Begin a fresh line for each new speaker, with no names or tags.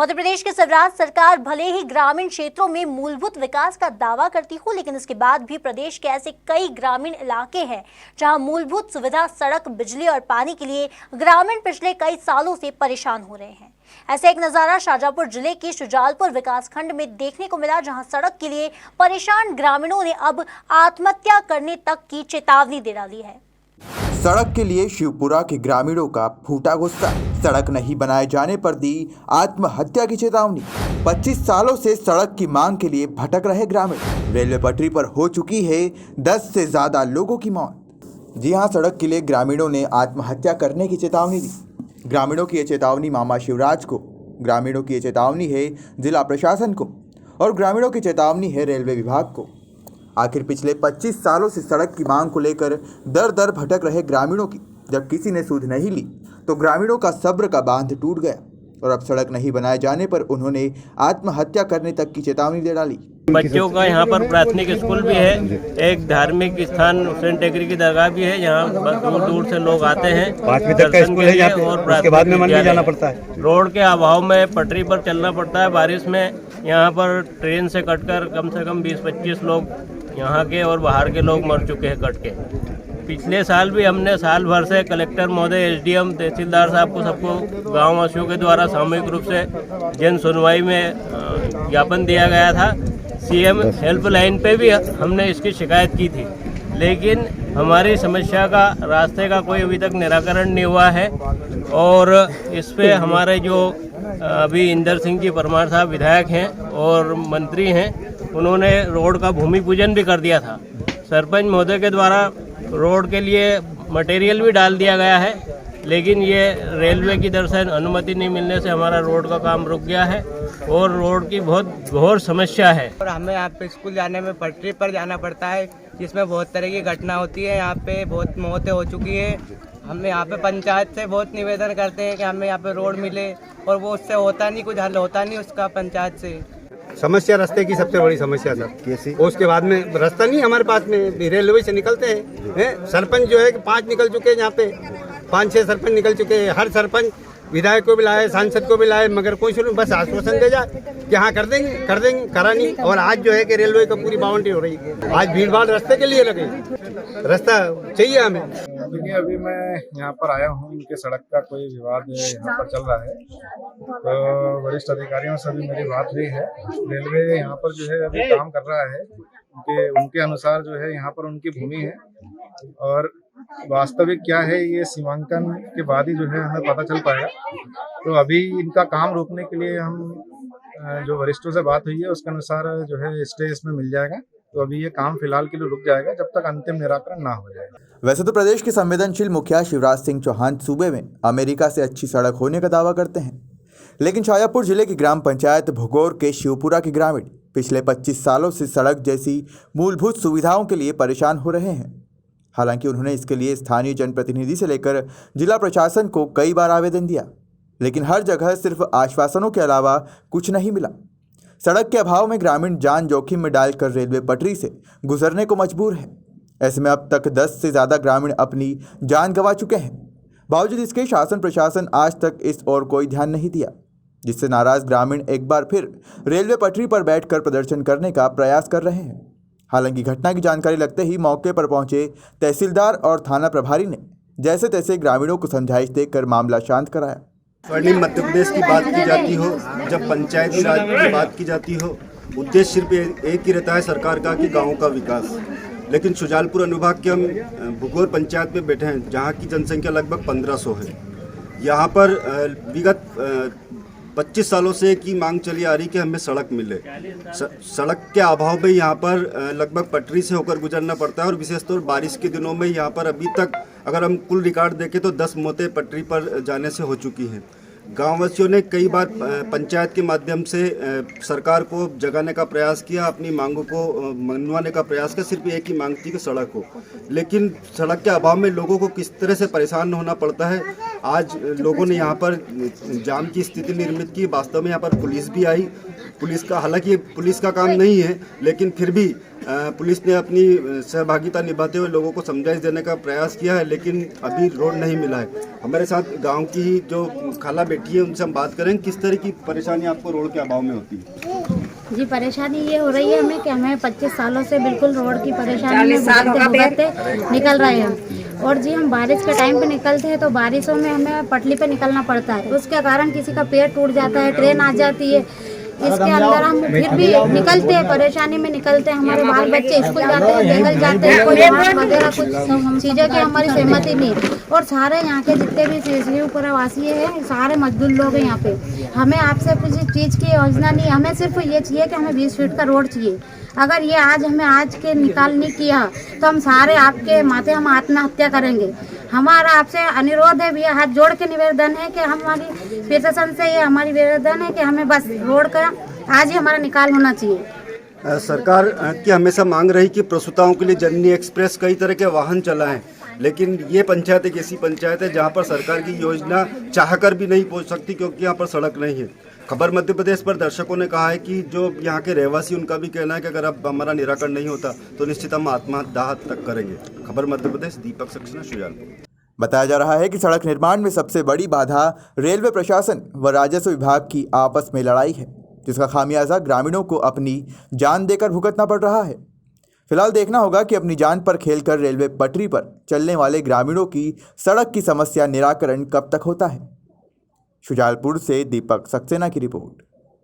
मध्य प्रदेश की शिवराज सरकार भले ही ग्रामीण क्षेत्रों में मूलभूत विकास का दावा करती हो, लेकिन इसके बाद भी प्रदेश के ऐसे कई ग्रामीण इलाके हैं जहां मूलभूत सुविधा सड़क, बिजली और पानी के लिए ग्रामीण पिछले कई सालों से परेशान हो रहे हैं। ऐसे एक नजारा शाजापुर जिले के शुजालपुर विकासखंड में देखने को मिला, जहां सड़क के लिए परेशान ग्रामीणों ने अब आत्महत्या करने तक की चेतावनी दे डाली है।
सड़क के लिए शिवपुरा के ग्रामीणों का फूटा गुस्सा, सड़क नहीं बनाए जाने पर दी आत्महत्या की चेतावनी। 25 सालों से सड़क की मांग के लिए भटक रहे ग्रामीण, रेलवे पटरी पर हो चुकी है 10 से ज्यादा लोगों की मौत। जी हां, सड़क के लिए ग्रामीणों ने आत्महत्या करने की चेतावनी दी। ग्रामीणों की ये चेतावनी मामा शिवराज को, ग्रामीणों की ये चेतावनी है जिला प्रशासन को और ग्रामीणों की चेतावनी है रेलवे विभाग को। आखिर पिछले 25 सालों से सड़क की मांग को लेकर दर दर भटक रहे ग्रामीणों की जब किसी ने सुध नहीं ली तो ग्रामीणों का सब्र का बांध टूट गया और अब सड़क नहीं बनाए जाने पर उन्होंने आत्महत्या करने तक की चेतावनी दे डाली।
बच्चों का यहाँ पर प्राथमिक स्कूल भी है, एक धार्मिक स्थान हुसैन टेकरी की दरगाह भी है, यहाँ दूर दूर से लोग आते हैं।
5वीं तक का स्कूल है यहाँ पे, और उसके बाद में मंदिर जाना पड़ता है।
रोड के अभाव में पटरी पर चलना पड़ता है। बारिश में यहाँ पर ट्रेन से कटकर कम से कम 20-25 लोग यहाँ के और बाहर के लोग मर चुके हैं कट के। पिछले साल भी हमने साल भर से कलेक्टर महोदय, एसडीएम, तहसीलदार साहब को सबको गाँव वासियों के द्वारा सामूहिक रूप से जन सुनवाई में ज्ञापन दिया गया था। सीएम हेल्पलाइन पे भी हमने इसकी शिकायत की थी, लेकिन हमारी समस्या का रास्ते का कोई अभी तक निराकरण नहीं हुआ है। और इस पे हमारे जो अभी इंदर सिंह जी परमार साहब विधायक हैं और मंत्री हैं, उन्होंने रोड का भूमि पूजन भी कर दिया था। सरपंच महोदय के द्वारा रोड के लिए मटेरियल भी डाल दिया गया है, लेकिन ये रेलवे की तरफ से अनुमति नहीं मिलने से हमारा रोड का काम रुक गया है और रोड की बहुत घोर समस्या है।
और हमें यहाँ पे स्कूल जाने में पटरी पर जाना पड़ता है, जिसमें बहुत तरह की घटना होती है। यहाँ पे बहुत मौतें हो चुकी है। हम यहाँ पे पंचायत से बहुत निवेदन करते हैं कि हमें यहाँ पे रोड मिले, और वो उससे होता नहीं, कुछ हल होता नहीं उसका पंचायत से।
समस्या रास्ते की सबसे बड़ी समस्या सर कैसी, उसके बाद में रास्ता नहीं हमारे पास में, रेलवे से निकलते हैं। सरपंच जो है कि 5 निकल चुके हैं, यहाँ पे 5-6 सरपंच निकल चुके हैं। हर सरपंच विधायक को भी लाए, सांसद को भी लाए, मगर कोई सुनो, बस आश्वासन दे जाए कि हाँ कर देंगे, करा नहीं। और आज जो है कि रेलवे का पूरी बाउंड्री हो रही है। आज भीड़ भाड़ रास्ते के लिए लगे, रास्ता चाहिए हमें।
देखिए, अभी मैं यहाँ पर आया हूँ, उनके सड़क का कोई विवाद यहाँ पर चल रहा है, तो वरिष्ठ अधिकारियों से भी मेरी बात हुई है। रेलवे यहाँ पर जो है अभी काम कर रहा है, उनके अनुसार जो है यहाँ पर उनकी भूमि है, और वास्तविक क्या है ये सीमांकन के बाद ही जो है हमें पता चल पाएगा। तो अभी इनका काम रोकने के लिए हम जो वरिष्ठों से बात हुई है उसके अनुसार जो है स्टे इसमें मिल जाएगा। तो अभी ये काम फिलहाल के लिए रुक जाएगा जब तक अंतिम निराकरण ना हो जाएगा।
वैसे तो प्रदेश के संवेदनशील मुखिया शिवराज सिंह चौहान सूबे में अमेरिका से अच्छी सड़क होने का दावा करते हैं, लेकिन शाजापुर जिले की ग्राम पंचायत भुगोर के शिवपुरा के ग्रामीण पिछले 25 सालों से सड़क जैसी मूलभूत सुविधाओं के लिए परेशान हो रहे हैं। हालांकि उन्होंने इसके लिए स्थानीय जनप्रतिनिधि से लेकर जिला प्रशासन को कई बार आवेदन दिया, लेकिन हर जगह सिर्फ आश्वासनों के अलावा कुछ नहीं मिला। सड़क के अभाव में ग्रामीण जान जोखिम में डालकर रेलवे पटरी से गुजरने को मजबूर है। ऐसे में अब तक 10 से ज़्यादा ग्रामीण अपनी जान गंवा चुके हैं। बावजूद इसके शासन प्रशासन आज तक इस ओर कोई ध्यान नहीं दिया, जिससे नाराज ग्रामीण एक बार फिर रेलवे पटरी पर बैठकर प्रदर्शन करने का प्रयास कर रहे हैं। हालांकि घटना की जानकारी लगते ही मौके पर पहुंचे तहसीलदार और थाना प्रभारी ने जैसे तैसे ग्रामीणों को समझाइश देकर मामला शांत कराया।
स्वर्णिम मध्य प्रदेश की बात की जाती हो, जब पंचायती राज की बात की जाती हो, उद्देश्य सिर्फ एक ही रहता है सरकार का कि गाँव का विकास। लेकिन शुजालपुर अनुभाग के हम भुगोर पंचायत में बैठे हैं, जहाँ की जनसंख्या लगभग 1500 है। यहाँ पर विगत 25 सालों से की मांग चली आ रही कि हमें सड़क मिले। सड़क के अभाव में यहाँ पर लगभग पटरी से होकर गुजरना पड़ता है, और विशेषतौर बारिश के दिनों में यहाँ पर अभी तक अगर हम कुल रिकॉर्ड देखें तो 10 मौतें पटरी पर जाने से हो चुकी हैं। गाँववासियों ने कई बार पंचायत के माध्यम से सरकार को जगाने का प्रयास किया, अपनी मांगों को मनवाने का प्रयास किया। सिर्फ एक ही मांग थी कि सड़क हो, लेकिन सड़क के अभाव में लोगों को किस तरह से परेशान होना पड़ता है। आज लोगों ने यहाँ पर जाम की स्थिति निर्मित की। वास्तव में यहाँ पर पुलिस भी आई। पुलिस का, हालांकि पुलिस का काम नहीं है, लेकिन फिर भी पुलिस ने अपनी सहभागिता निभाते हुए लोगों को समझाइश देने का प्रयास किया है, लेकिन अभी रोड नहीं मिला है। हमारे साथ गांव की ही जो खाला बैठी है, उनसे हम बात करें किस तरह की परेशानी आपको रोड के अभाव में होती है।
जी, परेशानी ये हो रही है हमें कि हमें 25 सालों से बिल्कुल रोड की परेशानी में भुगतते निकल रहे हैं। और जी, हम बारिश के टाइम पे निकलते हैं तो बारिशों में हमें पटली पे निकलना पड़ता है। उसके कारण किसी का पैर टूट जाता है, ट्रेन आ जाती है। इसके अंदर हम फिर भी निकलते हैं, परेशानी में निकलते हैं। हमारे बाल बच्चे स्कूल जाते हैं, जंगल जाते हैं, कोई हाथ वगैरह कुछ चीज़ों की हमारी सहमति नहीं। और सारे यहाँ के जितने भी शिवपुरा वासी हैं, सारे मजदूर लोग हैं यहाँ पे। हमें आपसे कुछ चीज़ की योजना नहीं, हमें सिर्फ ये चाहिए कि हमें 20 फीट का रोड चाहिए। अगर ये आज हमें आज के निकाल नहीं किया तो हम सारे आपके माथे हम आत्महत्या करेंगे। हमारा आपसे अनुरोध है भैया, हाथ जोड़ के निवेदन है कि हमारी प्रशासन से ये हमारी निवेदन है कि हमें बस रोड का आज ही हमारा निकाल होना चाहिए।
सरकार की हमेशा मांग रही कि प्रसूताओं के लिए जननी एक्सप्रेस कई तरह के वाहन चलाएं, लेकिन ये पंचायत एक ऐसी पंचायत है जहां पर सरकार की योजना चाहकर भी नहीं पहुंच सकती, क्योंकि यहाँ पर सड़क नहीं है। खबर मध्य प्रदेश पर दर्शकों ने कहा है कि जो यहाँ के रहवासी, उनका भी कहना है कि अगर अब हमारा निराकरण नहीं होता तो निश्चित हम आत्मदाह तक करेंगे। खबर मध्य प्रदेश, दीपक सक्सेना, शुजालपुर।
बताया जा रहा है कि सड़क निर्माण में सबसे बड़ी बाधा रेलवे प्रशासन व राजस्व विभाग की आपस में लड़ाई है, जिसका खामियाजा ग्रामीणों को अपनी जान देकर भुगतना पड़ रहा है। फिलहाल देखना होगा कि अपनी जान पर खेलकर रेलवे पटरी पर चलने वाले ग्रामीणों की सड़क की समस्या निराकरण कब तक होता है। शुजालपुर से दीपक सक्सेना की रिपोर्ट।